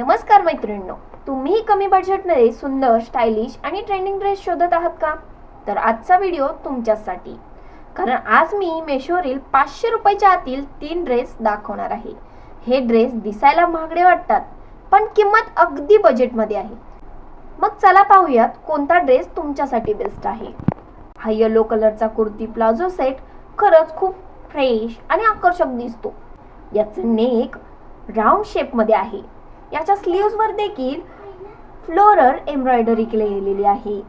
नमस्कार मैत्रिणींनो, तुम्ही कमी बजेटमध्ये सुंदर, स्टायलिश आणि ट्रेंडिंग ड्रेस शोधत आहात का? तर आजचा व्हिडिओ तुमच्यासाठी. कारण आज मी मेशोवरील 500 रुपयाच्या आतील 3 ड्रेस दाखवणार आहे. हे ड्रेस दिसायला महागडे वाटतात, पण किंमत अगदी बजेटमध्ये आहे. मग चला पाहूयात कोणता ड्रेस तुमच्यासाठी बेस्ट आहे. हा येलो कलरचा कुर्ती प्लाझो सेट खरंच खूप फ्रेश आणि आकर्षक दिसतो. याचं नेक राऊंड शेपमध्ये आहे. याच्या स्लीव्सवर देखील फ्लोरल एम्ब्रॉयडरी केलेली आहे.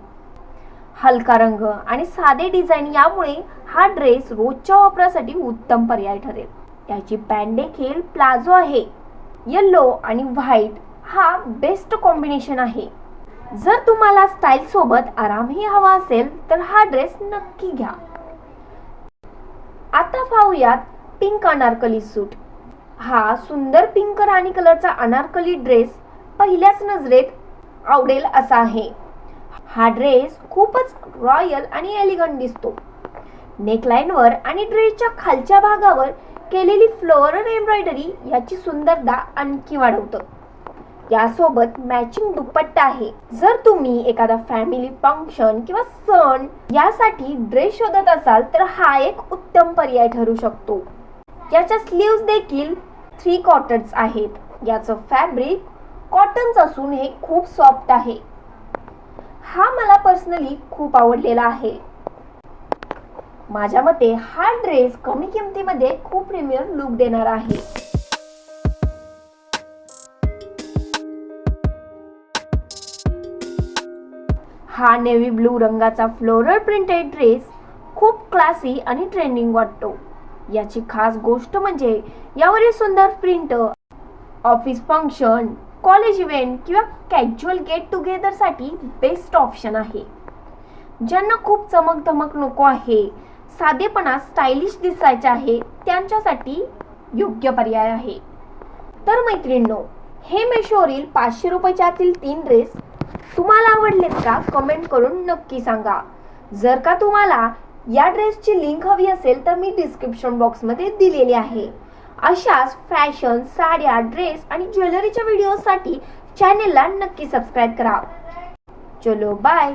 हलका रंग आणि साधे डिझाईन यामुळे हा ड्रेस रोजच्या वापरासाठी उत्तम पर्याय ठरेल. याची पॅन्ट देखील प्लाझो आहे. येलो आणि व्हाईट हा बेस्ट कॉम्बिनेशन आहे. जर तुम्हाला स्टाईल सोबत आरामही हवा असेल तर हा ड्रेस नक्की घ्या. आता पाहूयात पिंक अनारकली सूट. हा सुंदर पिंक राणी कलरचा अनारकली ड्रेस पहिल्याच नजरेत आवडेल असा आहे. हा ड्रेस खूपच रॉयल आणि एलिगंट दिसतो. नेकलाइनवर आणि ड्रेसच्या खालच्या भागावर केलेली फ्लोरल एम्ब्रॉयडरी याची सुंदरता आणखी वाढवतं. यासोबत मॅचिंग दुपट्टा आहे. जर तुम्ही एखादा फॅमिली फंक्शन किंवा सण यासाठी ड्रेस शोधत असाल तर हा एक उत्तम पर्याय ठरू शकतो. याच्या स्लीव्स देखील 3/4 आहेत. याचं फॅब्रिक कॉटनचं असून हे खूप सॉफ्ट आहे. हा मला पर्सनली खूप आवडलेला आहे. माझ्या मते हा ड्रेस कमी किमतीमध्ये खूप प्रीमियम लुक देणार आहे. हा नेव्ही ब्लू रंगाचा फ्लोरल प्रिंटेड ड्रेस खूप क्लासी आणि ट्रेंडिंग वाटतो. याची खास गोष्ट म्हणजे यावरील सुंदर print office function, college event किंवा कॅज्युअल गेट टुगेदर साठी बेस्ट ऑप्शन आहे. ज्यांना खूप चमक नको आहे, साधेपणा स्टायलिश दिसायचे आहे, त्यांच्यासाठी योग्य पर्याय आहे. तर मैत्रिणींनो, हे मेशोवरील 500 रुपयाच्या आतील 3 ड्रेस तुम्हाला आवडलेत का? कमेंट करून नक्की सांगा. जर का तुम्हाला या ड्रेसची लिंक हवी असेल तर मी डिस्क्रिप्शन बॉक्समध्ये दिलेली आहे. अशाच फॅशन, साड्या, ड्रेस आणि ज्वेलरीच्या व्हिडिओसाठी चॅनेलला नक्की सबस्क्राईब करा. चलो बाय.